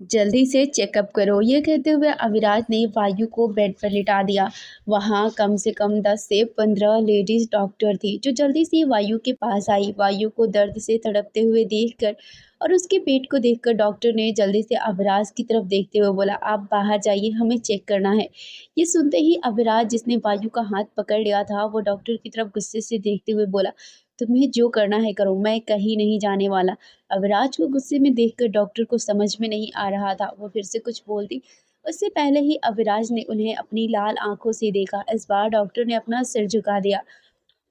जल्दी से चेकअप करो, ये कहते हुए अविराज ने वायु को बेड पर लिटा दिया। वहाँ कम से कम 10 से 15 लेडीज डॉक्टर थी जो जल्दी से वायु के पास आई। वायु को दर्द से तड़पते हुए देखकर और उसके पेट को देखकर डॉक्टर ने जल्दी से अविराज की तरफ देखते हुए बोला, आप बाहर जाइए, हमें चेक करना है। ये सुनते ही अविराज, जिसने वायु का हाथ पकड़ लिया था, वो डॉक्टर की तरफ गुस्से से देखते हुए बोला, तुम्हें जो करना है करो, मैं कहीं नहीं जाने वाला। अविराज को गुस्से में देखकर डॉक्टर को समझ में नहीं आ रहा था वो फिर से कुछ बोलती। उससे पहले ही अविराज ने उन्हें अपनी लाल आंखों से देखा। इस बार डॉक्टर ने अपना सिर झुका दिया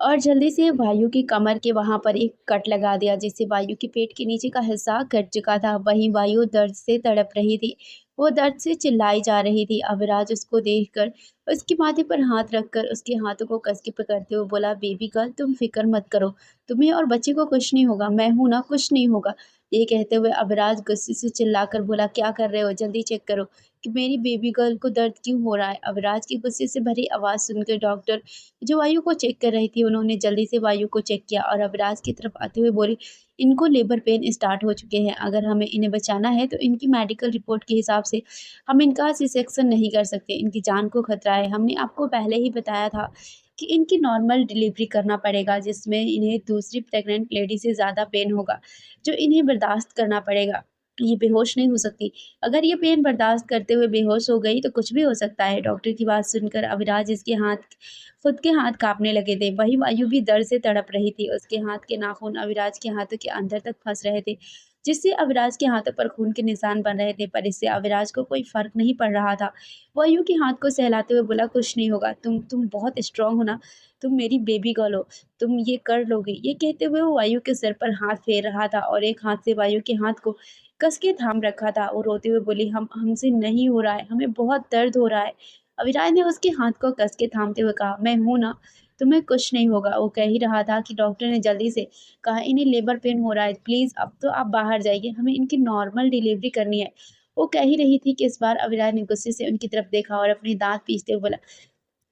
और जल्दी से वायु की कमर के वहां पर एक कट लगा दिया, जिससे वायु के पेट के नीचे का हिस्सा कट चुका था। वहीं वायु दर्द से तड़प रही थी, वो दर्द से चिल्लाई जा रही थी। अविराज उसको देखकर उसके माथे पर हाथ रखकर उसके हाथों को कस के पकड़ते हुए बोला, बेबी गर्ल, तुम फिक्र मत करो, तुम्हें और बच्चे को कुछ नहीं होगा, मैं हूं ना, कुछ नहीं होगा। ये कहते हुए अविराज गुस्से से चिल्लाकर बोला, क्या कर रहे हो, जल्दी चेक करो कि मेरी बेबी गर्ल को दर्द क्यों हो रहा है। अविराज की गुस्से से भरी आवाज सुनकर डॉक्टर जो वायु को चेक कर रही थी, उन्होंने जल्दी से वायु को चेक किया और अविराज की तरफ आते हुए बोली, इनको लेबर पेन स्टार्ट हो चुके हैं, अगर हमें इन्हें बचाना है तो इनकी मेडिकल रिपोर्ट के हिसाब से हम इनका सी सेक्शन नहीं कर सकते, इनकी जान को खतरा है। हमने आपको पहले ही बताया था कि इनकी नॉर्मल डिलीवरी करना पड़ेगा, जिसमें इन्हें दूसरी प्रेग्नेंट लेडी से ज़्यादा पेन होगा, जो इन्हें बर्दाश्त करना पड़ेगा। ये बेहोश नहीं हो सकती। अगर ये पेन बर्दाश्त करते हुए बेहोश हो गई तो कुछ भी हो सकता है। डॉक्टर की बात सुनकर अविराज इसके हाथ खुद के हाथ काँपने लगे थे। वहीं वायु भी दर्द से तड़प रही थी। उसके हाथ के नाखून अविराज के हाथों के अंदर तक फँस रहे थे, जिससे अविराज के हाथों पर खून के निशान बन रहे थे, पर इससे अविराज को कोई फ़र्क नहीं पड़ रहा था। वायु के हाथ को सहलाते हुए बोला, कुछ नहीं होगा, तुम बहुत स्ट्रॉन्ग हो ना, तुम मेरी बेबी गर्ल हो, तुम ये कर लोगे। ये कहते हुए वो वायु के सिर पर हाथ फेर रहा था और एक हाथ से वायु के हाथ को कस के थाम रखा था। वो रोते हुए बोली, हमसे नहीं हो रहा है, हमें बहुत दर्द हो रहा है। अविराज ने उसके हाथ को कस के थामते हुए कहा, मैं हूं ना, तुम्हें कुछ नहीं होगा। वो कह ही रहा था कि डॉक्टर ने जल्दी से कहा, इन्हें लेबर पेन हो रहा है, प्लीज अब तो आप बाहर जाइए, हमें इनकी नॉर्मल डिलीवरी करनी है। वो कह ही रही थी कि इस बार अविराज ने गुस्से से उनकी तरफ देखा और अपने दांत पीसते हुए बोला,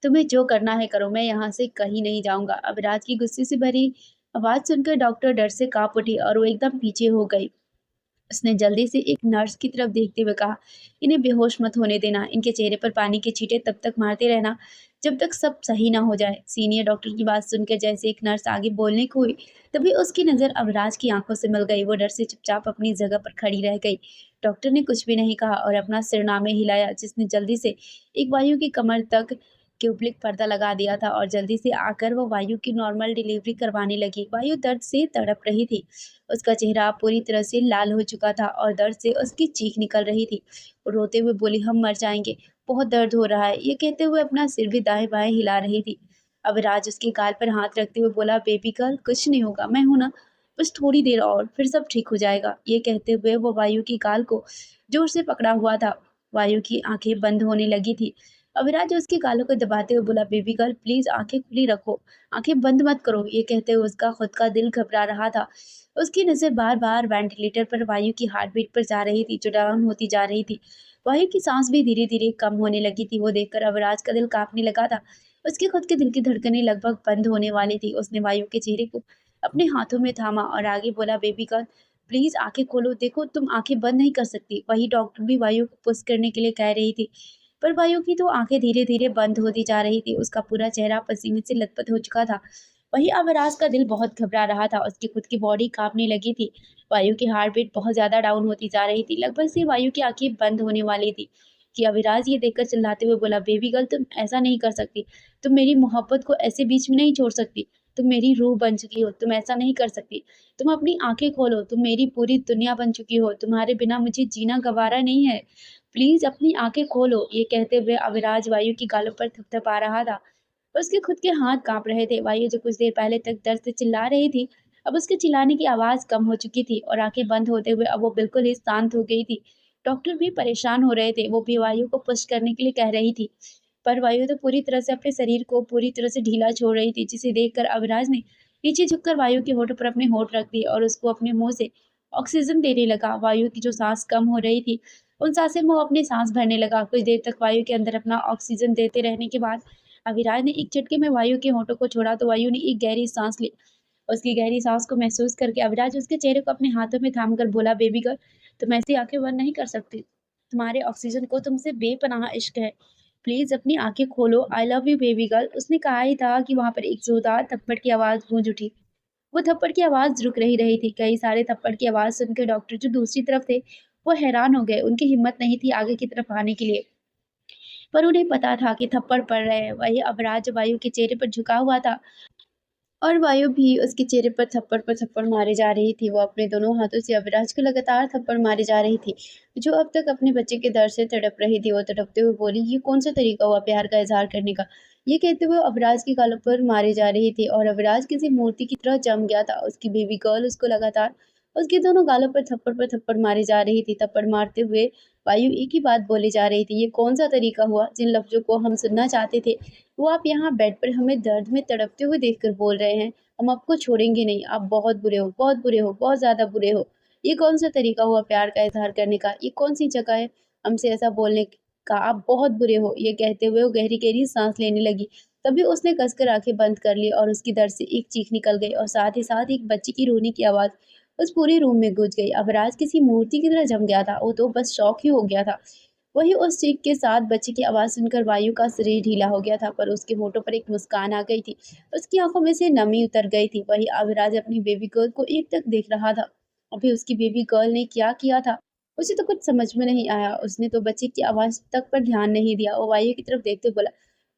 तुम्हें जो करना है करो, मैं यहाँ से कहीं नहीं जाऊंगा। अविराज की गुस्से से भरी आवाज सुनकर डॉक्टर डर से कांप उठी और वो एकदम पीछे हो गई। उसने जल्दी से एक नर्स की तरफ देखते हुए कहा, इन्हें बेहोश मत होने देना, इनके चेहरे पर पानी के छींटे तब तक मारते रहना जब तक सब सही ना हो जाए। सीनियर डॉक्टर की बात सुनकर जैसे एक नर्स आगे बोलने को हुई, तभी उसकी नज़र अविराज की आंखों से मिल गई। वो डर से चुपचाप अपनी जगह पर खड़ी रह गई। डॉक्टर ने कुछ भी नहीं कहा और अपना सिरनामे हिलाया, जिसने जल्दी से एक वायु की कमर तक क्यूबलिक पर्दा लगा दिया था और जल्दी से आकर वो वायु की नॉर्मल डिलीवरी करवाने लगी। वायु दर्द से तड़प रही थी, उसका चेहरा पूरी तरह से लाल हो चुका था और दर्द से उसकी चीख निकल रही थी। वो रोते हुए बोली, हम मर जाएंगे, बहुत दर्द हो रहा है। ये कहते हुए अपना सिर भी दाएं बाएं हिला रही थी। अविराज उसके गाल पर हाथ रखते हुए बोला, बेबी गर्ल, कुछ नहीं होगा, मैं हूं ना, बस थोड़ी देर और फिर सब ठीक हो जाएगा। ये कहते हुए वो वायु की गाल को जोर से पकड़ा हुआ था। वायु की आंखें बंद होने लगी थी। अविराज उसके गालों को दबाते हुए बोला, बेबी गर्ल, प्लीज आंखें खुली रखो, आंखें बंद मत करो। ये कहते हुए उसका खुद का दिल घबरा रहा था। उसकी नज़र बार-बार वेंटिलेटर पर वायु की हार्ट बीट पर जा रही थी, जो डाउन होती जा रही थी। वायु की सांस भी धीरे-धीरे कम होने लगी थी। वो देखकर अविराज का दिल काँपने लगा था। उसके खुद के दिल की धड़कनें लगभग बंद होने वाली थी। उसने वायु के चेहरे को अपने हाथों में थामा और आगे बोला, बेबी गर्ल, प्लीज़ आँखें खोलो, देखो तुम आँखें बंद नहीं कर सकती। वही डॉक्टर भी वायु को पुश करने के लिए कह रही थी, पर वायु की तो आँखें धीरे-धीरे बंद होती जा रही थी। उसका पूरा चेहरा पसीने से लथपथ हो चुका था। वहीं अविनाश का दिल बहुत घबरा रहा था, उसकी खुद की बॉडी काँपने लगी थी। वायु की हार्ट बीट बहुत ज़्यादा डाउन होती जा रही थी, लगभग से वायु की आँखें बंद होने वाली थी कि अविनाश ये देखकर चिल्लाते हुए बोला, बेबी गर्ल, तुम ऐसा नहीं कर सकती, तुम मेरी मोहब्बत को ऐसे बीच में नहीं छोड़ सकती, तुम मेरी रूह बन चुकी हो, तुम ऐसा नहीं कर सकती, तुम अपनी आँखें खोलो, तुम मेरी पूरी दुनिया बन चुकी हो, तुम्हारे बिना मुझे जीना गवारा नहीं है, प्लीज़ अपनी आँखें खोलो। ये कहते हुए अविनाश वायु की गालों पर थपथपा रहा था। उसके खुद के हाथ काँप रहे थे। वायु जो कुछ देर पहले तक दर्द से चिल्ला रही थी, अब उसके चिल्लाने की आवाज़ कम हो चुकी थी और आँखें बंद होते हुए अब वो बिल्कुल ही शांत हो गई थी। डॉक्टर भी परेशान हो रहे थे, वो भी वायु को पुश करने के लिए कह रही थी, पर वायु तो पूरी तरह से अपने शरीर को पूरी तरह से ढीला छोड़ रही थी, जिसे देखकर अविनाश ने नीचे झुककर वायु के होठों पर अपने होठ रख दिए और उसको अपने मुँह से ऑक्सीजन देने लगा। वायु की जो सांस कम हो रही थी, उन सांसें में वो अपनी सांस भरने लगा। कुछ देर तक वायु के अंदर अपना ऑक्सीजन देते रहने के बाद अविराज ने एक झटके में वायु के होठों को छोड़ा तो वायु ने एक गहरी सांस ली उसकी गहरी सांस को महसूस करके अविराज उसके चेहरे को अपने हाथों में थाम कर बोला, बेबी गर्ल, तुम ऐसी आंखें बंद नहीं कर सकती। तुम्हारे ऑक्सीजन को तुमसे बेपनाह इश्क है। प्लीज अपनी आंखें खोलो। I love you baby girl. उसने कहा ही था कि वहां पर एक जोरदार थप्पड़ की आवाज गूंज उठी। वो थप्पड़ की आवाज रुक रही रही थी। कई सारे थप्पड़ की आवाज सुनकर डॉक्टर जो दूसरी तरफ थे वो हैरान हो गए। उनकी हिम्मत नहीं थी आगे की तरफ आने के लिए, पर उन्हें पता था कि थप्पड़ पड़ रहे हैं। वही अबराज वायु के चेहरे पर झुका हुआ था और वायु भी उसके चेहरे पर थप्पड़ मारे जा रही थी। वो अपने दोनों हाथों से अविराज को लगातार थप्पड़ मारे जा रही थी, जो अब तक अपने बच्चे के दर्द से तड़प रही थी। वो तड़पते हुए बोली, ये कौन सा तरीका हुआ प्यार का इजहार करने का। ये कहते हुए अविराज की गालों पर मारे जा रही थी और अविराज किसी मूर्ति की तरह जम गया था। उसकी बेबी गर्ल उसको लगातार उसके दोनों गालों पर थप्पड़ मारे जा रही थी। थप्पड़ मारते हुए वायु एक ही बात बोली जा रही थी, ये कौन सा तरीका हुआ जिन लफ्जों को हम सुनना चाहते थे वो आप यहाँ बेड पर हमें दर्द में तड़पते हुए देखकर बोल रहे हैं। हम आपको छोड़ेंगे नहीं। आप बहुत बुरे हो, बहुत बुरे हो, बहुत ज़्यादा बुरे हो। ये कौन सा तरीका हुआ प्यार का इज़हार करने का? ये कौन सी जगह है हमसे ऐसा बोलने का? आप बहुत बुरे हो। ये कहते हुए वो गहरी-गहरी साँस लेने लगी। तभी उसने कसकर आँखें बंद कर ली और उसकी दर्द से एक चीख निकल गई और साथ ही साथ एक बच्चे की रोने की आवाज़ उस पूरे रूम में गूंज गई। अबराज किसी मूर्ति की तरह जम गया था। वो तो बस शॉक ही हो गया था। वहीं उस चीख के साथ बच्चे की आवाज़ सुनकर वायु का शरीर ढीला हो गया था, पर उसके होठों पर एक मुस्कान आ गई थी। उसकी आंखों में से नमी उतर गई थी। वही अविराज अपनी बेबी गर्ल को एकटक देख रहा था। अभी उसकी बेबी गर्ल ने क्या किया था उसे तो कुछ समझ में नहीं आया। उसने तो बच्चे की आवाज तक पर ध्यान नहीं दिया। वो वायु की तरफ देखते बोला,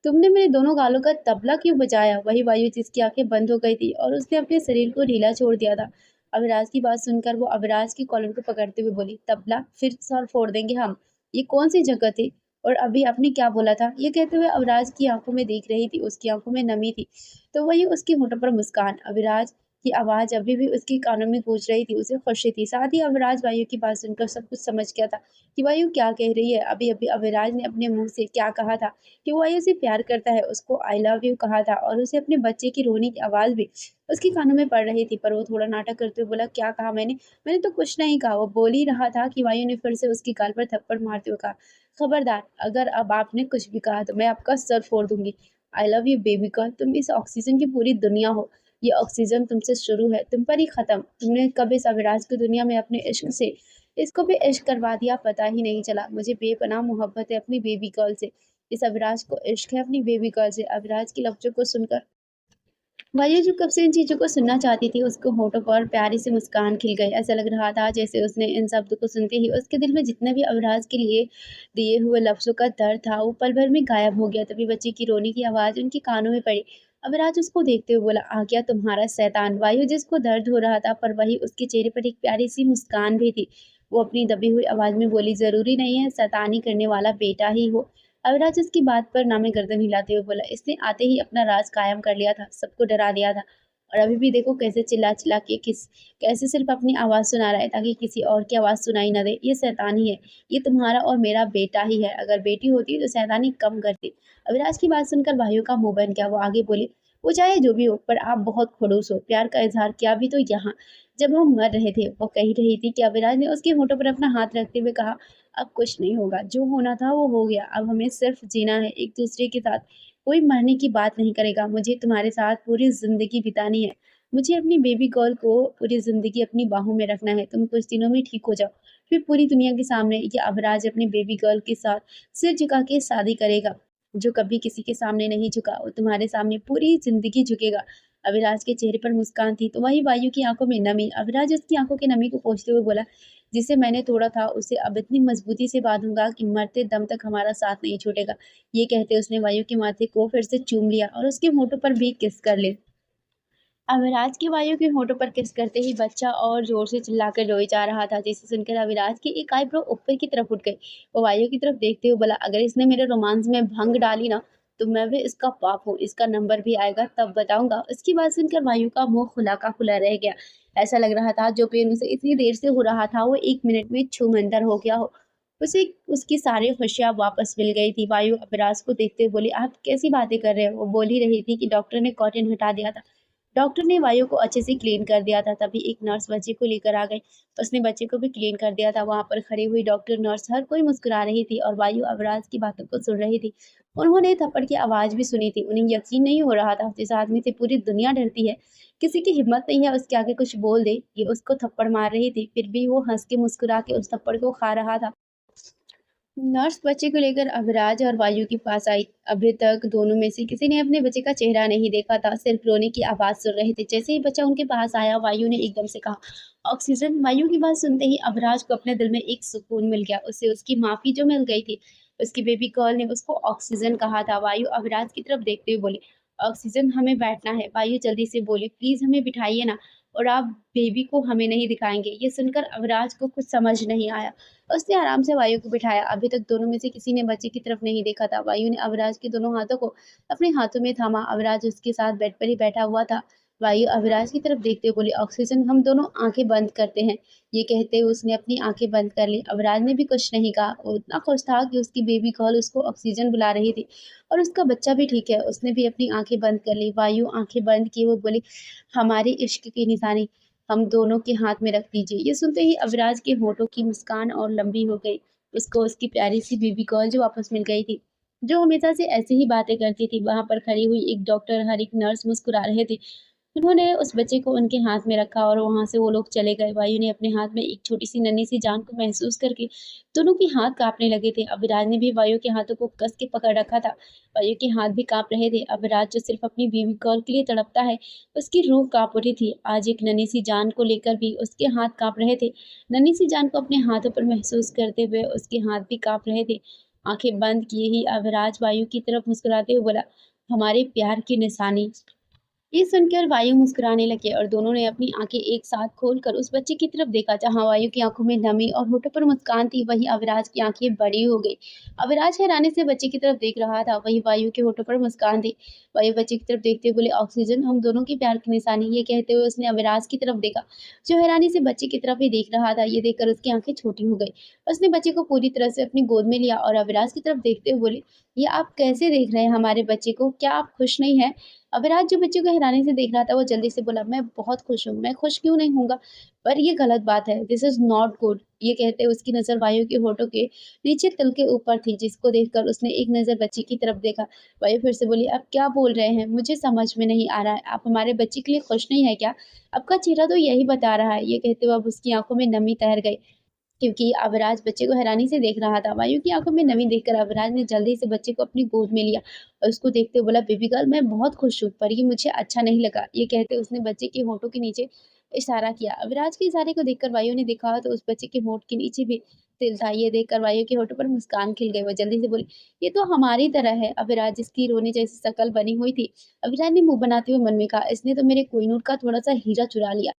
तुमने मेरे दोनों गालों का तबला क्यों बजाया? वही वायु जिसकी आंखें बंद हो गई थी और उसने अपने शरीर को ढीला छोड़ दिया था। अविराज की बात सुनकर वो अविराज की कॉलर को पकड़ते हुए बोली, तबला फिर सर फोड़ देंगे हम। ये कौन सी जगह थी और अभी आपने क्या बोला था? ये कहते हुए अविराज की आंखों में देख रही थी। उसकी आंखों में नमी थी, तो वही उसके होठों पर मुस्कान। अविराज की आवाज़ अभी भी उसके कानों में गूंज रही थी, उसे खुशी थी। साथ ही अविराज वायु की बात सुनकर सब कुछ समझ गया था कि वायु क्या कह रही है। अभी-अभी अविराज ने अपने मुँह से क्या कहा था कि वो वायु से प्यार करता है, उसको आई लव यू कहा था और उसे अपने बच्चे की रोने की आवाज़ भी उसके कानों में पड़ रही थी। पर वो थोड़ा नाटक करते हुए बोला, क्या कहा मैंने? मैंने तो कुछ नहीं कहा। वो बोल ही रहा था कि वायु ने फिर से उसकी गाल पर थप्पड़ मारते हुए कहा, खबरदार, अगर अब आपने कुछ भी कहा तो मैं आपका सर फोड़ दूंगी। I love you baby girl. तुम इस ऑक्सीजन की पूरी दुनिया हो। ये ऑक्सीजन तुमसे शुरू है, तुम पर ही खत्म। तुमने कब इस अविराज की दुनिया में अपने इश्क से इसको भी इश्क करवा दिया, पता ही नहीं चला। मुझे बेपनाह मोहब्बत है अपनी बेबी गर्ल से। इस अविराज को इश्क है अपनी बेबी गर्ल से। अविराज के लफ्जों को सुनकर वायु जो कब से इन चीज़ों को सुनना चाहती थी, उसको होठों पर प्यारी सी मुस्कान खिल गई। ऐसा लग रहा था जैसे उसने इन शब्द को सुनते ही उसके दिल में जितना भी अविराज के लिए दिए हुए लफ्ज़ों का दर्द था, वो पल भर में गायब हो गया। तभी बच्चे की रोने की आवाज़ उनके कानों में पड़ी। अविराज उसको देखते हुए बोला, आ गया तुम्हारा शैतान। वायु जिसको दर्द हो रहा था, पर वही उसके चेहरे पर एक प्यारी सी मुस्कान भी थी। वो अपनी दबी हुई आवाज़ में बोली, ज़रूरी नहीं है शैतानी करने वाला बेटा ही हो। अविराज उसकी बात पर नामे गर्दन हिलाते हुए बोला, इसने आते ही अपना राज कायम कर लिया था, सबको डरा दिया था और अभी भी देखो कैसे चिल्ला चिल्ला के कैसे सिर्फ अपनी आवाज़ सुना रहा है ताकि किसी और की आवाज़ सुनाई ना दे। ये शैतानी है। ये तुम्हारा और मेरा बेटा ही है। अगर बेटी होती तो शैतानी कम करती। अविराज की बात सुनकर भाइयों का मुंह बन गया। वो आगे बोली, वो चाहे जो भी हो, पर आप बहुत खड़ूस हो। प्यार का इजहार किया भी तो यहाँ, जब हम मर रहे थे। वो कह रही थी कि अविराज ने उसके होठों पर अपना हाथ रखते हुए कहा, अब कुछ नहीं होगा। जो होना था वो हो गया। अब हमें सिर्फ जीना है एक दूसरे के साथ। कोई मरने की बात नहीं करेगा। मुझे तुम्हारे साथ पूरी ज़िंदगी बितानी है। मुझे अपनी बेबी गर्ल को पूरी ज़िंदगी अपनी बाहों में रखना है। तुम कुछ दिनों में ठीक हो जाओ। फिर पूरी दुनिया के सामने ये अबराज अपनी बेबी गर्ल के साथ सिर झुका के शादी करेगा। जो कभी किसी के सामने नहीं झुका, वो तुम्हारे सामने पूरी ज़िंदगी झुकेगा। अविराज के चेहरे पर मुस्कान थी, तो वही वायु की आँखों में नमी। अविराज उसकी आँखों की नमी को पोंछते हुए बोला, जिसे मैंने तोड़ा था उसे अब इतनी मजबूती से बांधूंगा कि मरते दम तक हमारा साथ नहीं छूटेगा। ये कहते उसने वायु के माथे को फिर से चूम लिया और उसके होठों पर भी किस कर ले। अविराज की वायु के होठों पर किस करते ही बच्चा और जोर से चिल्लाकर रोए जा रहा था, जिसे सुनकर अविराज की एक आईब्रो ऊपर की तरफ उठ गई। वो वायु की तरफ देखते हुए बोला, अगर इसने मेरे रोमांस में भंग डाली ना तो मैं भी इसका बाप हूँ। इसका नंबर भी आएगा तब बताऊंगा। उसकी बात सुनकर वायु का मुंह खुला का खुला रह गया। ऐसा लग रहा था जो पेन उसे इतनी देर से हो रहा था वो एक मिनट में छूमंतर हो गया हो। उसे उसकी सारी खुशियां वापस मिल गई थी। वायु अविराज को देखते हुए बोली, आप कैसी बातें कर रहे हो? वो बोल ही रही थी कि डॉक्टर ने कॉटन हटा दिया था। डॉक्टर ने वायु को अच्छे से क्लीन कर दिया था। तभी एक नर्स बच्चे को लेकर आ गई। उसने बच्चे को भी क्लीन कर दिया था। वहाँ पर खड़ी हुई डॉक्टर, नर्स हर कोई मुस्कुरा रही थी और वायु अवराज की बातों को सुन रही थी। उन्होंने थप्पड़ की आवाज़ भी सुनी थी। उन्हें यकीन नहीं हो रहा था, जिस आदमी से पूरी दुनिया डरती है, किसी की हिम्मत नहीं है उसके आगे कुछ बोल दे। ये उसको थप्पड़ मार रही थी, फिर भी वो हँस के मुस्कुरा के उस थप्पड़ को खा रहा था। नर्स बच्चे को लेकर अविराज और वायु के पास आई। अभी तक दोनों में से किसी ने अपने बच्चे का चेहरा नहीं देखा था, सिर्फ रोने की आवाज सुन रहे थे। जैसे ही बच्चा उनके पास आया, वायु ने एकदम से कहा, ऑक्सीजन। वायु की बात सुनते ही अविराज को अपने दिल में एक सुकून मिल गया। उसे उसकी माफी जो मिल गई थी, उसकी बेबी गर्ल ने उसको ऑक्सीजन कहा था। वायु अविराज की तरफ देखते हुए बोली, ऑक्सीजन हमें बैठना है। वायु जल्दी से बोली, प्लीज हमें बिठाइए ना, और आप बेबी को हमें नहीं दिखाएंगे। ये सुनकर अविराज को कुछ समझ नहीं आया। उसने आराम से वायु को बिठाया। अभी तक दोनों में से किसी ने बच्चे की तरफ नहीं देखा था। वायु ने अविराज के दोनों हाथों को अपने हाथों में थामा। अविराज उसके साथ बेड पर ही बैठा हुआ था। वायु अविराज की तरफ देखते हुए बोली, ऑक्सीजन हम दोनों आंखें बंद करते हैं। ये कहते हुए उसने अपनी आंखें बंद कर ली। अविराज ने भी कुछ नहीं कहा। वो इतना खुश था कि उसकी बेबी गर्ल उसको ऑक्सीजन बुला रही थी और उसका बच्चा भी ठीक है। उसने भी अपनी आंखें बंद कर ली। वायु आंखें बंद किए वो बोली, हमारे इश्क की निशानी हम दोनों के हाथ में रख दीजिए। ये सुनते ही अविराज के होठों की मुस्कान और लंबी हो गई। उसको उसकी प्यारी सी बेबी गर्ल जो वापस मिल गई थी, जो हमेशा से ऐसी ही बातें करती थी। वहां पर खड़ी हुई एक डॉक्टर, हर एक नर्स मुस्कुरा रहे थे। उन्होंने उस बच्चे को उनके हाथ में रखा और वहां से वो लोग चले गए। वायु ने अपने हाथ में एक छोटी सी नन्ही सी जान को महसूस करके दोनों के हाथ कांपने लगे थे। अविराज ने भी वायु के हाथों को कस के पकड़ रखा था। वायु के हाथ भी कांप रहे थे। अविराज जो सिर्फ अपनी बेबी गर्ल के लिए तड़पता है, उसकी रूह कांप उठी थी। आज एक नन्ही सी जान को लेकर भी उसके हाथ कांप रहे थे। नन्ही सी जान को अपने हाथों पर महसूस करते हुए उसके हाथ भी कांप रहे थे। आंखें बंद किए ही अविराज वायु की तरफ मुस्कुराते हुए बोला, हमारे प्यार की निशानी। ये सुनकर वायु मुस्कुराने लगे और दोनों ने अपनी आंखें एक साथ खोलकर उस बच्चे की तरफ देखा। जहां वायु की आंखों में नमी और होठों पर मुस्कान थी, वहीं अविराज की आंखें बड़ी हो गई। अविराज हैरानी से बच्चे की तरफ देख रहा था, वहीं वायु के होठों पर मुस्कान थी। वायु बच्चे की तरफ देखते हुए बोले, ऑक्सीजन हम दोनों की प्यार की निशानी। ये कहते हुए उसने अविराज की तरफ देखा, जो हैरानी से बच्चे की तरफ ही देख रहा था। ये देखकर उसकी आंखें छोटी हो गई। उसने बच्चे को पूरी तरह से अपनी गोद में लिया और अविराज की तरफ देखते हुए बोले, ये आप कैसे देख रहे हैं हमारे बच्चे को? क्या आप खुश नहीं हैं? अविराज जो बच्चे को हैरानी से देख रहा था, वो जल्दी से बोला, मैं बहुत खुश हूँ। मैं खुश क्यों नहीं होऊँगा? पर ये गलत बात है। This is not good. ये कहते उसकी नज़र वायु के होठों के नीचे तिल के ऊपर थी, जिसको देखकर उसने एक नज़र बच्ची की तरफ देखा। वायु फिर से बोली, आप क्या बोल रहे हैं? मुझे समझ में नहीं आ रहा है। आप हमारे बच्चे के लिए खुश नहीं हैं क्या? आपका चेहरा तो यही बता रहा है। ये कहते हुए अब उसकी आँखों में नमी तैर गई। क्योंकि अविराज बच्चे को हैरानी से देख रहा था। वायु की आंखों में नमी देखकर अविराज ने जल्दी से बच्चे को अपनी गोद में लिया और उसको देखते हुए बोला, बेबी गर्ल मैं बहुत खुश हूँ, पर ये मुझे अच्छा नहीं लगा। ये कहते उसने बच्चे के होठों के नीचे इशारा किया। अविराज के इशारे को देखकर वायु ने देखा तो उस बच्चे के होठ के नीचे भी तिल था। ये देखकर वायु के होठों पर मुस्कान खिल गई। वो जल्दी से बोली, ये तो हमारी तरह है। अविराज जिसकी रोने जैसी शक्ल बनी हुई थी, अविराज ने मुंह बनाते हुए मन में कहा, इसने तो मेरे कोहिनूर का थोड़ा सा हीरा चुरा लिया।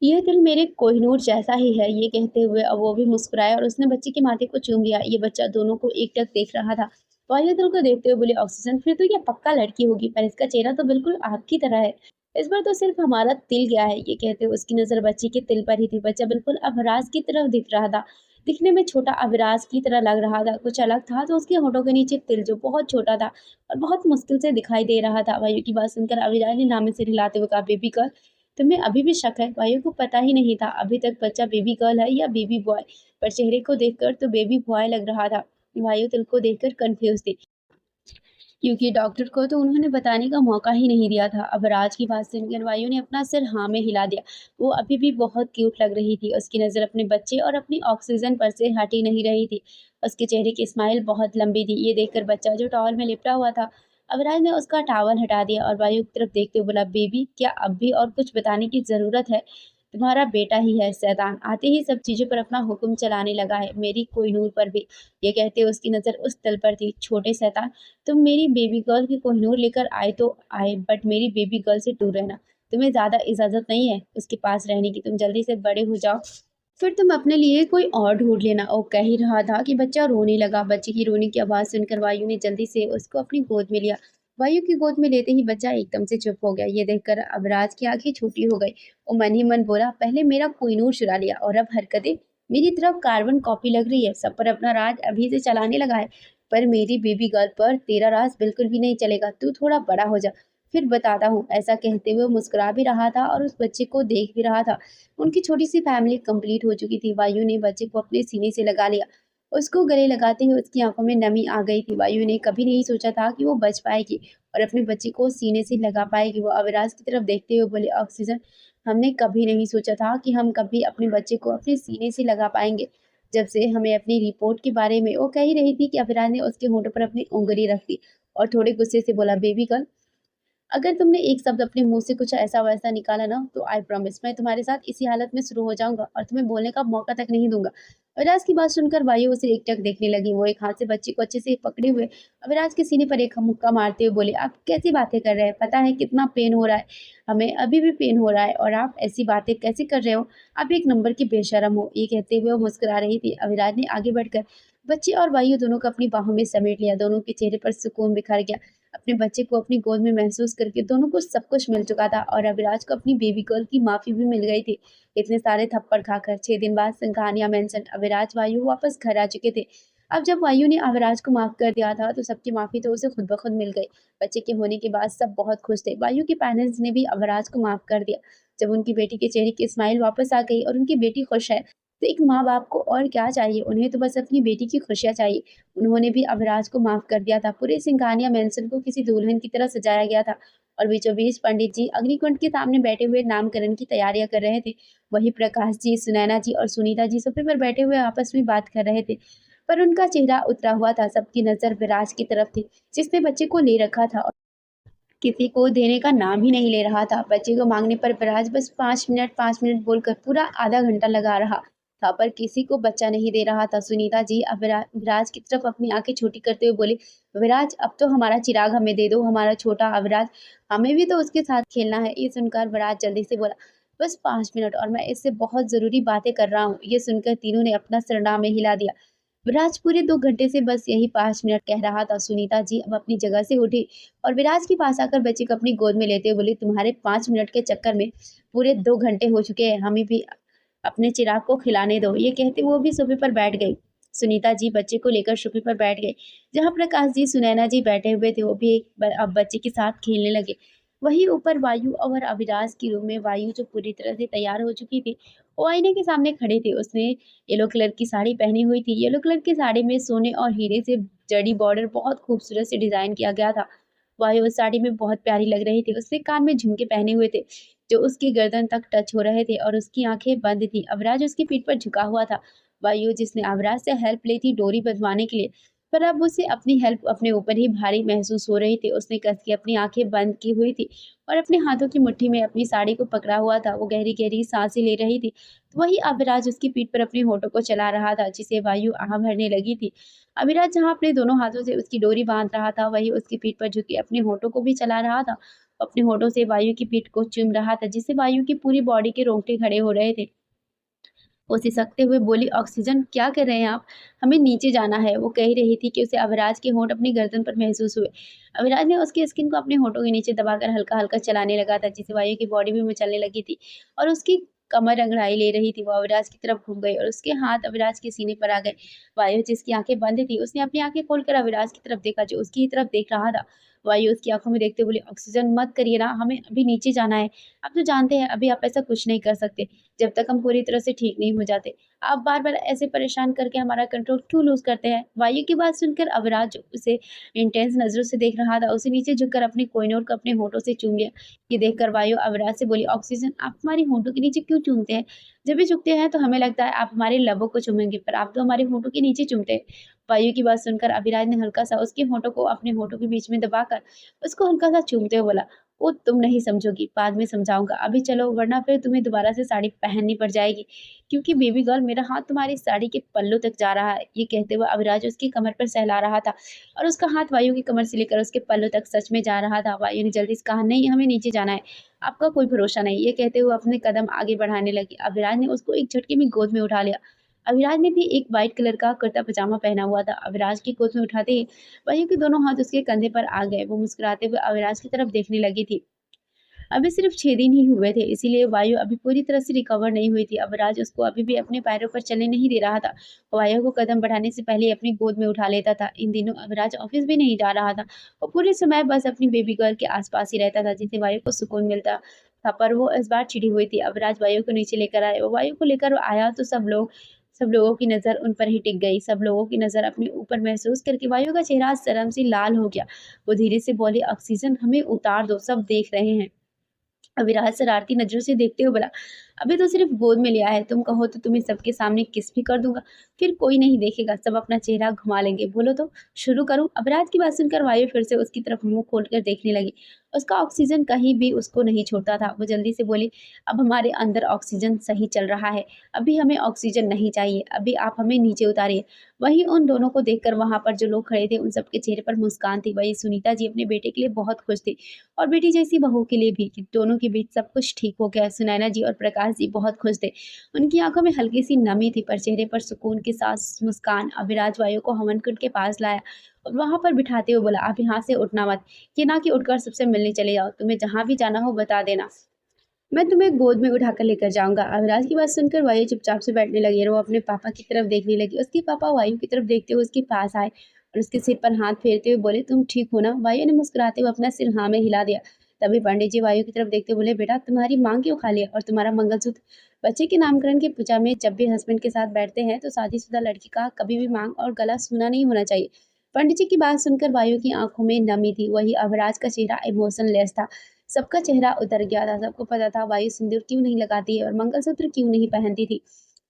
ये दिल मेरे कोहिनूर जैसा ही है। ये कहते हुए अब वो भी मुस्कुराया और उसने बच्चे के माथे को चूम लिया। ये बच्चा दोनों को एकटक देख रहा था। वायु दिल को देखते हुए बोले, ऑक्सीजन फिर तो ये पक्का लड़की होगी, पर इसका चेहरा तो बिल्कुल आपकी तरह है। इस बार तो सिर्फ हमारा तिल गया है। ये कहते हुए उसकी नजर बच्चे के तिल पर ही थी। बच्चा बिल्कुल अविराज की तरफ दिख रहा था। दिखने में छोटा अविराज की तरह लग रहा था। कुछ अलग था तो उसके होठों के नीचे तिल, जो बहुत छोटा था और बहुत मुश्किल से दिखाई दे रहा था। वायु की बात सुनकर अविराज ने नामे से हिलाते हुए कहा, बेबी गर्ल तुम्हें अभी भी शक है? वायु को पता ही नहीं था अभी तक बच्चा बेबी गर्ल है या बेबी बॉय, पर चेहरे को देखकर तो बेबी बॉय लग रहा था। वायु तिल को देखकर कंफ्यूज थी, क्योंकि डॉक्टर को तो उन्होंने बताने का मौका ही नहीं दिया था। अब राज की बात सुनकर वायु ने अपना सिर हाँ में हिला दिया। वो अभी भी बहुत क्यूट लग रही थी। उसकी नज़र अपने बच्चे और अपनी ऑक्सीजन पर से हटी नहीं रही थी। उसके चेहरे की स्माइल बहुत लंबी थी। ये देखकर बच्चा जो टॉवल में लिपटा हुआ था, अविराज ने उसका टॉवल हटा दिया और वायु की तरफ देखते हुए बोला, बेबी क्या अब भी और कुछ बताने की ज़रूरत है? तुम्हारा बेटा ही है शैतान, आते ही सब चीज़ों पर अपना हुक्म चलाने लगा है, मेरी कोहिनूर पर भी। ये कहते उसकी नज़र उस तल पर थी। छोटे शैतान, तुम मेरी बेबी गर्ल की कोहिनूर लेकर आए तो आए, बट मेरी बेबी गर्ल से दूर रहना। तुम्हें ज़्यादा इजाज़त नहीं है उसके पास रहने की। तुम जल्दी से बड़े हो जाओ, फिर तुम अपने लिए कोई और ढूंढ लेना। और कह ही रहा था कि बच्चा रोने लगा। बच्चे की रोने की आवाज़ सुनकर वायु ने जल्दी से उसको अपनी गोद में लिया। वायु की गोद में लेते ही बच्चा एकदम से चुप हो गया। ये देखकर अबराज की आंखें छोटी हो गई। वो मन ही मन बोला, पहले मेरा कोहिनूर चुरा लिया और अब हरकतें मेरी तरफ कार्बन कॉपी लग रही है। सब पर अपना राज अभी से चलाने लगा है, पर मेरी बेबी गर्ल पर तेरा राज बिल्कुल भी नहीं चलेगा। तू थोड़ा बड़ा हो जा, फिर बताता हूँ, ऐसा कहते हुए मुस्कुरा भी रहा था और उस बच्चे को देख भी रहा था। उनकी छोटी-सी फैमिली कंप्लीट हो चुकी थी। वायु ने बच्चे को अपने सीने से लगा लिया। उसको गले लगाते ही उसकी आँखों में नमी आ गई थी। वायु ने कभी नहीं सोचा था कि वो बच पाएगी और अपने बच्चे को सीने से लगा पाएगी। वो अविराज की तरफ देखते हुए बोले, ऑक्सीजन, हमने कभी नहीं सोचा था कि हम कभी अपने बच्चे को अपने सीने से लगा पाएँगे। जब से हमें अपनी रिपोर्ट के बारे में वो कह ही रही थी कि अविराज ने उसके होठों पर अपनी उँगली रख दी और थोड़े गुस्से से बोला, बेबी गर्ल, अगर तुमने एक शब्द अपने मुँह से कुछ ऐसा-वैसा निकाला ना, तो आई प्रॉमिस मैं तुम्हारे साथ इसी हालत में शुरू हो जाऊँगा और तुम्हें बोलने का मौका तक नहीं दूँगा। अविनाश की बात सुनकर वायु उसे एकटक देखने लगी। वो एक हाथ से बच्ची को अच्छे से पकड़े हुए अविनाश के सीने पर एक मुक्का मारते हुए बोले, आप कैसी बातें कर रहे हैं? पता है कितना पेन हो रहा है? हमें अभी भी पेन हो रहा है और आप ऐसी बातें कैसे कर रहे हो? आप एक नंबर की बेशर्म हो। ये कहते हुए वो मुस्कुरा रही थी। अविनाश ने आगे बढ़कर बच्ची और वायु दोनों को अपनी बाहों में समेट लिया। दोनों के चेहरे पर सुकून बिखर गया। अपने बच्चे को अपनी गोद में महसूस करके दोनों को सब कुछ मिल चुका था और अविराज को अपनी बेबी गर्ल की माफ़ी भी मिल गई थी। इतने सारे थप्पड़ खाकर 6 दिन बाद सिंघानिया मेंशन अविराज वायु वापस घर आ चुके थे। अब जब वायु ने अविराज को माफ़ कर दिया था तो सबकी माफ़ी तो उसे खुद ब खुद मिल गई। बच्चे के होने के बाद सब बहुत खुश थे। वायु के पेरेंट्स ने भी अविराज को माफ़ कर दिया। जब उनकी बेटी के चेहरे की स्माइल वापस आ गई और उनकी बेटी खुश है, तो एक माँ-बाप को और क्या चाहिए? उन्हें तो बस अपनी बेटी की खुशियाँ चाहिए। उन्होंने भी अविराज को माफ़ कर दिया था। पूरे सिंघानिया मेंशन को किसी दुल्हन की तरह सजाया गया था और बीचों-बीच पंडित जी अग्निकुंड के सामने बैठे हुए नामकरण की तैयारियाँ कर रहे थे। वहीं प्रकाश जी, सुनैना जी और सुनीता जी सोफे पर बैठे हुए आपस में बात कर रहे थे। पर उनका चेहरा उतरा हुआ था। सबकी नज़र विराज की तरफ थी, जिसने बच्चे को ले रखा था और किसी को देने का नाम ही नहीं ले रहा था। बच्चे को माँगने पर विराज बस 5 मिनट बोलकर पूरा आधा घंटा लगा रहा था, पर किसी को बच्चा नहीं दे रहा था। सुनीता जी अब विराज की तरफ अपनी आँखें छोटी करते हुए बोली, विराज, अब तो हमारा चिराग हमें दे दो, हमारा छोटा अविराज, हमें भी तो उसके साथ खेलना है। ये सुनकर विराज जल्दी से बोला, बस 5 मिनट और मैं इससे बहुत ज़रूरी बातें कर रहा हूँ। ये सुनकर तीनों ने अपना सरनामे में हिला दिया। विराज पूरे 2 घंटे से बस यही 5 मिनट कह रहा था। सुनीता जी अब अपनी जगह से उठी और विराज के पास आकर बच्चे को अपनी गोद में लेते हुए बोली, तुम्हारे 5 मिनट के चक्कर में पूरे 2 घंटे हो चुके हैं, हमें भी अपने चिराग को खिलाने दो। ये कहते वो भी सोफे पर बैठ गई। सुनीता जी बच्चे को लेकर सोफे पर बैठ गए। जहाँ प्रकाश जी, सुनैना जी बैठे हुए थे, वो भी अब बच्चे के साथ खेलने लगे। वहीं ऊपर वायु और अविराज की रूम में वायु जो पूरी तरह से तैयार हो चुकी थी, वो आईने के सामने खड़े थे। उसने येलो कलर की साड़ी पहनी हुई थी। येलो कलर की साड़ी में सोने और हीरे से जड़ी बॉर्डर बहुत खूबसूरत से डिज़ाइन किया गया था। वायु उस साड़ी में बहुत प्यारी लग रही थी। उसने कान में झुमके पहने हुए थे, जो उसकी गर्दन तक टच हो रहे थे और उसकी आँखें बंद थीं। अविराज उसकी पीठ पर झुका हुआ था। वायु, जिसने अविराज से हेल्प ली थी डोरी बँधवाने के लिए, पर अब उसे अपनी हेल्प अपने ऊपर ही भारी महसूस हो रही थी। उसने कस के अपनी आँखें बंद की हुई थी और अपने हाथों की मुट्ठी में अपनी साड़ी को पकड़ा हुआ था। वो गहरी-गहरी साँसें ले रही थी। वहीं अविराज उसकी पीठ पर अपने होठों को चला रहा था, जिसे वायु आह भरने लगी थी। अविराज जहाँ अपने दोनों हाथों से उसकी डोरी बाँध रहा था, वहीं उसकी पीठ पर झुके अपने होठों को भी चला रहा था। अपने होठों से वायु की पीठ को चूम रहा था, जिससे वायु की पूरी बॉडी के रोंगटे खड़े हो रहे थे। वो सिसकते हुए बोली, ऑक्सीजन, क्या कर रहे हैं आप? हमें नीचे जाना है। वो कह रही थी कि उसे अविराज के होंठ अपनी गर्दन पर महसूस हुए। अविराज ने उसकी स्किन को अपने होठों के नीचे दबाकर हल्का-हल्का चलाने लगा था, जिससे वायु की बॉडी भी मचलने लगी थी और उसकी कमर अंगड़ाई ले रही थी। वो अविराज की तरफ घूम गई और उसके हाथ अविराज के सीने पर आ गए। वायु, जिसकी आँखें बंद थी, उसने अपनी आँखें खोलकर अविराज की तरफ देखा, जो उसकी ही तरफ देख रहा था। वायु उसकी आँखों में देखते बोली, ऑक्सीजन, मत करिए ना, हमें अभी नीचे जाना है। आप तो जानते हैं अभी आप ऐसा कुछ नहीं कर सकते, जब तक हम पूरी तरह से ठीक नहीं हो जाते। आप बार-बार ऐसे परेशान करके हमारा कंट्रोल क्यों लूज़ करते हैं? वायु की बात सुनकर अविराज उसे इंटेंस नज़रों से देख रहा था। उसे नीचे झुककर अपने कोहिनूर को अपने होठों से चूम लिया। ये देखकर वायु अविराज से बोली, ऑक्सीजन, आप हमारे होठों के नीचे क्यों चूमते हैं? जब भी झुकते हैं तो हमें लगता है आप हमारे लबों को चूमेंगे, पर आप तो हमारे होठों के नीचे चूमते हैं। वायु की बात सुनकर अविराज ने हल्का-सा उसके होठों को अपने होठों के बीच में दबाकर उसको हल्का-सा चूमते हुए बोला, वो तुम नहीं समझोगी, बाद में समझाऊँगा। अभी चलो, वरना फिर तुम्हें दोबारा से साड़ी पहननी पड़ जाएगी, क्योंकि बेबी गर्ल, मेरा हाथ तुम्हारी साड़ी के पल्लू तक जा रहा है। ये कहते हुए अविराज उसकी कमर पर सहला रहा था और उसका हाथ वायु की कमर से लेकर उसके पल्लू तक सच में जा रहा था। वायु ने जल्दी से कहा, नहीं, हमें नीचे जाना है, आपका कोई भरोसा नहीं। ये कहते हुए अपने कदम आगे बढ़ाने लगी। अविराज ने उसको एक झटके में गोद में उठा लिया। अविराज ने भी एक व्हाइट कलर का कुर्ता पजामा पहना हुआ था। अविराज की गोद में उठाते ही वायु के दोनों हाथ उसके कंधे पर आ गए। वो मुस्कुराते हुए अविराज की तरफ देखने लगी थी। अभी सिर्फ 6 दिन ही हुए थे, इसीलिए वायु अभी पूरी तरह से रिकवर नहीं हुई थी। अविराज उसको अभी भी अपने पैरों पर चलने नहीं दे रहा था। वायु को कदम बढ़ाने से पहले अपनी गोद में उठा लेता था। इन दिनों अविराज ऑफिस भी नहीं जा रहा था। वो पूरे समय बस अपनी बेबी गर्ल के आसपास ही रहता था, जिससे वायु को सुकून मिलता था। पर वो इस बार चिढ़ी हुई थी। अविराज वायु को नीचे लेकर आए। वो वायु को लेकर आया तो सब लोगों की नज़र उन पर ही टिक गई। सब लोगों की नज़र अपने ऊपर महसूस करके वायु का चेहरा शर्म से लाल हो गया। वो धीरे से बोली, ऑक्सीजन हमें उतार दो, सब देख रहे हैं। अविराज शरारती नज़रों से देखते हुए बोला, अभी तो सिर्फ गोद में लिया है, तुम कहो तो तुम्हें सबके सामने किस भी कर दूंगा, फिर कोई नहीं देखेगा, सब अपना चेहरा घुमा लेंगे। बोलो तो शुरू करूं? अविराज की बात सुनकर वायु फिर से उसकी तरफ मुंह खोलकर देखने लगी। उसका ऑक्सीजन कहीं भी उसको नहीं छोड़ता था। वो जल्दी से बोली, अब हमारे अंदर ऑक्सीजन सही चल रहा है, अभी हमें ऑक्सीजन नहीं चाहिए, अभी आप हमें नीचे उतारिए। वहीं उन दोनों को देखकर वहां पर जो लोग खड़े थे उन सबके चेहरे पर मुस्कान थी। वही सुनीता जी अपने बेटे के लिए बहुत खुश थी, और बेटी जैसी बहू के लिए भी, कि दोनों के बीच सब कुछ ठीक हो गया। सुनैना जी और प्रकाश जी बहुत खुश थे। उनकी आंखों में हल्की सी नमी थी, पर चेहरे पर सुकून के साथ मुस्कान। अविराज वायु को हवन कुंड के पास लाया और वहां पर बिठाते हुए बोला, आप यहाँ से उठना मत, ये ना कि उठकर सबसे मिलने चले जाओ, तुम्हें जहां भी जाना हो बता देना, मैं तुम्हें गोद में उठाकर लेकर जाऊंगा। अविराज की बात सुनकर वायु चुपचाप से बैठने लगी और वो अपने पापा की तरफ देखने लगी। उसके पापा वायु की तरफ देखते हुए उसके पास आए और उसके सिर पर हाथ फेरते हुए बोले, तुम ठीक हो ना? वायु ने मुस्कुराते हुए अपना सिर हाँ में हिला दिया। तभी पंडित जी वायु की तरफ देखते बोले, बेटा तुम्हारी मांग क्यों खाली है और तुम्हारा मंगलसूत्र? बच्चे के नामकरण की पूजा में जब भी हस्बैंड के साथ बैठते हैं तो शादीशुदा लड़की का कभी भी मांग और गला सूना नहीं होना चाहिए। पंडित जी की बात सुनकर वायु की आंखों में नमी थी। वही अविराज का चेहरा इमोशनलेस था। सबका चेहरा उतर गया था। सबको पता था वायु सिंदूर क्यों नहीं लगाती है और मंगलसूत्र क्यों नहीं पहनती थी,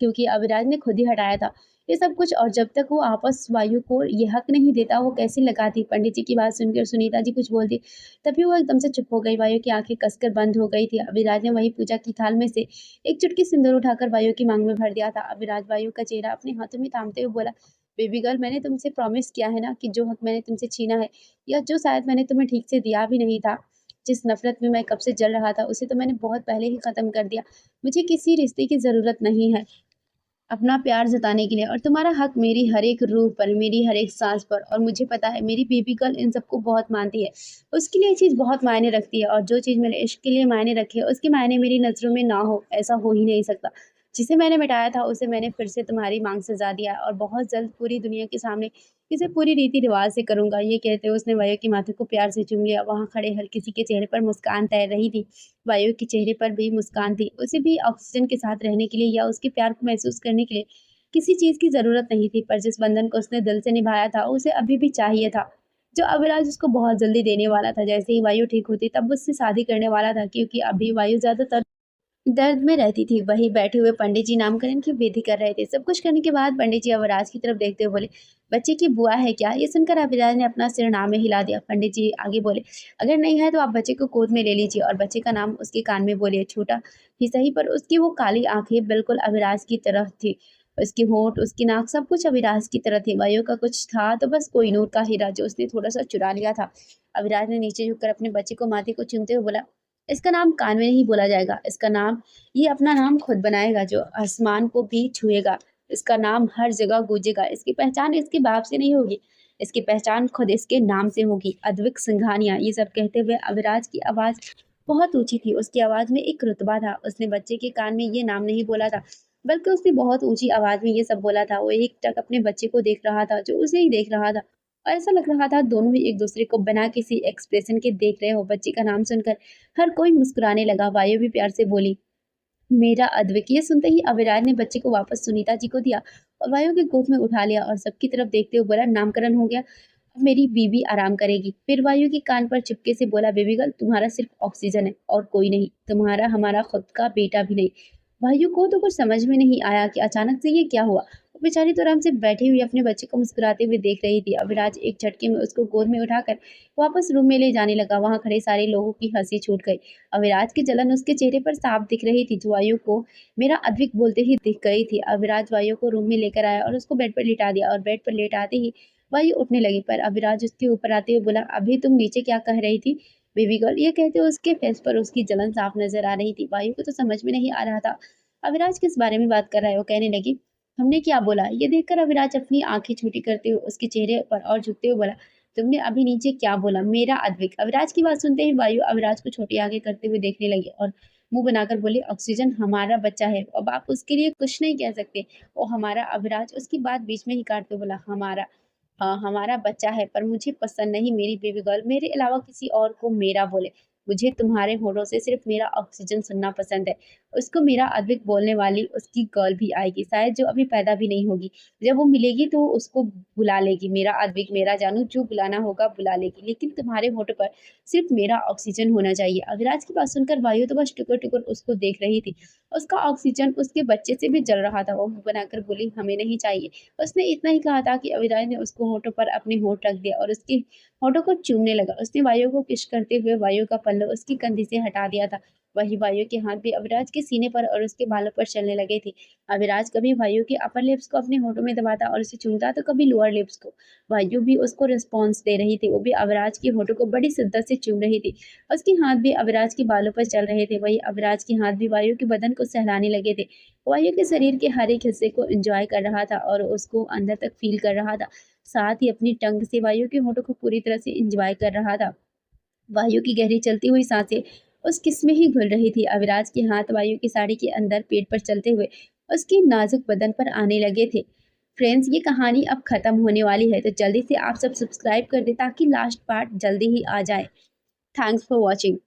क्योंकि अविराज ने खुद ही हटाया था ये सब कुछ। और जब तक वो आपस वायु को ये हक नहीं देता वो कैसे लगाती? पंडित जी की बात सुनकर सुनीता जी कुछ बोलती, तभी वो एकदम से चुप हो गई। वायु की आंखें कसकर बंद हो गई थी। अविराज ने वही पूजा की थाल में से एक चुटकी सिंदूर उठाकर वायु की मांग में भर दिया था। अविराज वायु का चेहरा अपने हाथों में थामते हुए बोला, बेबी गर्ल, मैंने तुमसे प्रॉमिस किया है ना कि जो हक मैंने तुमसे छीना है, या जो शायद मैंने तुम्हें ठीक से दिया भी नहीं था, जिस नफ़रत में मैं कब से जल रहा था, उसे तो मैंने बहुत पहले ही ख़त्म कर दिया। मुझे किसी रिश्ते की ज़रूरत नहीं है अपना प्यार जताने के लिए, और तुम्हारा हक मेरी हर एक रूह पर, मेरी हर एक सांस पर। और मुझे पता है मेरी बेबी गर्ल इन सबको बहुत मानती है, उसके लिए ये चीज़ बहुत मायने रखती है, और जो चीज़ मेरे इश्क के लिए मायने रखे उसके मायने मेरी नज़रों में ना हो, ऐसा हो ही नहीं सकता। जिसे मैंने मिटाया था उसे मैंने फिर से तुम्हारी मांग सजा दिया है, और बहुत जल्द पूरी दुनिया के सामने इसे पूरी रीति रिवाज से करूंगा। ये कहते हुए उसने वायु के माथे को प्यार से चूम लिया। वहां खड़े हर किसी के चेहरे पर मुस्कान तैर रही थी। वायु के चेहरे पर भी मुस्कान थी। उसे भी ऑक्सीजन के साथ रहने के लिए या उसके प्यार को महसूस करने के लिए किसी चीज़ की ज़रूरत नहीं थी, पर जिस बंधन को उसने दिल से निभाया था उसे अभी भी चाहिए था, जो अविनाश उसको बहुत जल्दी देने वाला था। जैसे ही वायु ठीक होती तब उससे शादी करने वाला था, क्योंकि अभी वायु ज़्यादातर दर्द में रहती थी। वहीं बैठे हुए पंडित जी नामकरण की विधि कर रहे थे। सब कुछ करने के बाद पंडित जी अविराज की तरफ देखते हुए बोले, बच्चे की बुआ है क्या? ये सुनकर अविराज ने अपना सिर ना में हिला दिया। पंडित जी आगे बोले, अगर नहीं है तो आप बच्चे को गोद में ले लीजिए और बच्चे का नाम उसके कान में बोलिए। छोटा ही सही, पर उसकी वो काली आंखें बिल्कुल अविराज की तरह थी। उसके होंठ, उसकी नाक, सब कुछ अविराज की तरह थे। वायु का कुछ था तो बस कोहिनूर का हीरा, जो उसने थोड़ा सा चुरा लिया था। अविराज ने नीचे झुककर अपने बच्चे को माथे को चूमते हुए बोला, इसका नाम कान में नहीं बोला जाएगा, इसका नाम, ये अपना नाम खुद बनाएगा, जो आसमान को भी छुएगा। इसका नाम हर जगह गूंजेगा। इसकी पहचान इसके बाप से नहीं होगी, इसकी पहचान खुद इसके नाम से होगी, अद्विक सिंघानिया। ये सब कहते हुए अविराज की आवाज़ बहुत ऊँची थी। उसकी आवाज़ में एक रुतबा था। उसने बच्चे के कान में ये नाम नहीं बोला था, बल्कि उसने बहुत ऊँची आवाज़ में ये सब बोला था। वो एकटक अपने बच्चे को देख रहा था, जो उसे ही देख रहा था, और ऐसा लग रहा था दोनों ही एक-दूसरे को बिना किसी एक्सप्रेशन के देख रहे हो। बच्चे का नाम सुनकर हर कोई मुस्कुराने लगा। वायु भी प्यार से बोली, मेरा अद्विक। ये सुनते ही अविराज ने बच्चे को वापस सुनीता जी को दिया और वायु की गोद में उठा लिया और सबकी तरफ देखते हुए बोला, नामकरण हो गया, अब मेरी बीवी आराम करेगी। फिर वायु के कान पर चुपके से बोला, बेबी गर्ल, तुम्हारा सिर्फ ऑक्सीजन है और कोई नहीं, तुम्हारा हमारा खुद का बेटा भी नहीं। वायु को तो कुछ समझ में नहीं आया कि अचानक से ये क्या हुआ। वो बेचारी तो आराम से बैठी हुई अपने बच्चे को मुस्कुराते हुए देख रही थी। अविराज एक झटके में उसको गोद में उठाकर वापस रूम में ले जाने लगा। वहां खड़े सारे लोगों की हंसी छूट गई। अविराज की जलन उसके चेहरे पर साफ दिख रही थी, जो वायु को मेरा अद्विक बोलते ही दिख गई थी। अविराज वायु को रूम में लेकर आया और उसको बेड पर लिटा दिया, और बेड पर लेटाते ही वायु उठने लगी, पर अविराज उसके ऊपर आते हुए बोला, अभी तुम नीचे क्या कह रही थी बेबी गर्ल? ये कहते हुए उसके फेस पर उसकी जलन साफ नजर आ रही थी। वायु को तो समझ में नहीं आ रहा था अविराज किस बारे में बात कर रहा है। वो कहने लगी, हमने क्या बोला? ये देखकर अविराज अपनी आंखें छोटी करते हुए उसके चेहरे पर और झुकते हुए बोला, तुमने अभी नीचे क्या बोला? मेरा अद्विक। अविराज की बात सुनते ही वायु अविराज को छोटी आंखें करते हुए देखने लगी और मुंह बनाकर बोली, ऑक्सीजन हमारा बच्चा है, अब आप उसके लिए कुछ नहीं कह सकते। वो हमारा। अविराज उसकी बात बीच में ही काटते बोला, हमारा। हाँ, हमारा बच्चा है, पर मुझे पसंद नहीं मेरी बेबी गर्ल मेरे अलावा किसी और को मेरा बोले। मुझे तुम्हारे होठों से सिर्फ मेरा ऑक्सीजन सुनना पसंद है। उसको मेरा अद्विक बोलने वाली उसकी गर्ल भी आएगी, शायद जो अभी पैदा भी नहीं होगी। जब वो मिलेगी तो उसको बुला लेगी, मेरा अद्विक, मेरा जानू, जो बुलाना होगा बुला लेगी, लेकिन तुम्हारे होठों पर सिर्फ मेरा ऑक्सीजन होना चाहिए। अविराज की बात सुनकर वायु तो बस टुकर टुकर उसको देख रही थी। उसका ऑक्सीजन उसके बच्चे से भी जल रहा था। वो मुंह बनाकर बोली, हमें नहीं चाहिए। उसने इतना ही कहा था कि अविराज ने उसको होठों पर अपने होठ रख दिया और उसके होठों को चूमने लगा। उसने वायु को किस करते हुए वायु का पल्लू उसकी कंधी से हटा दिया था। वही वायु के हाथ भी अविराज के सीने पर और उसके बालों पर चलने लगे थे। अविराज कभी वायु के अपर लिप्स को अपने होठों में दबाता और उसे चूमता, तो कभी लोअर लिप्स को। वायु भी उसको रिस्पॉन्स दे रही थी, वो भी अविराज के होठों को बड़ी शिद्दत से चूम रही थी। उसके हाथ भी अविराज के बालों पर चल रहे थे, वही अविराज के हाथ भी वायु के बदन को सहलाने लगे थे। वायु के शरीर के हर एक हिस्से को एंजॉय कर रहा था और उसको अंदर तक फील कर रहा था। साथ ही अपनी टंग से वायु के होठों को पूरी तरह से एंजॉय कर रहा था। वायु की गहरी चलती हुई सांसें उस किस में ही घुल रही थी। अविराज के हाथ वायु की साड़ी के अंदर पेट पर चलते हुए उसके नाजुक बदन पर आने लगे थे। फ्रेंड्स, ये कहानी अब खत्म होने वाली है, तो जल्दी से आप सब सब्सक्राइब कर दें ताकि लास्ट पार्ट जल्दी ही आ जाए। Thanks for watching.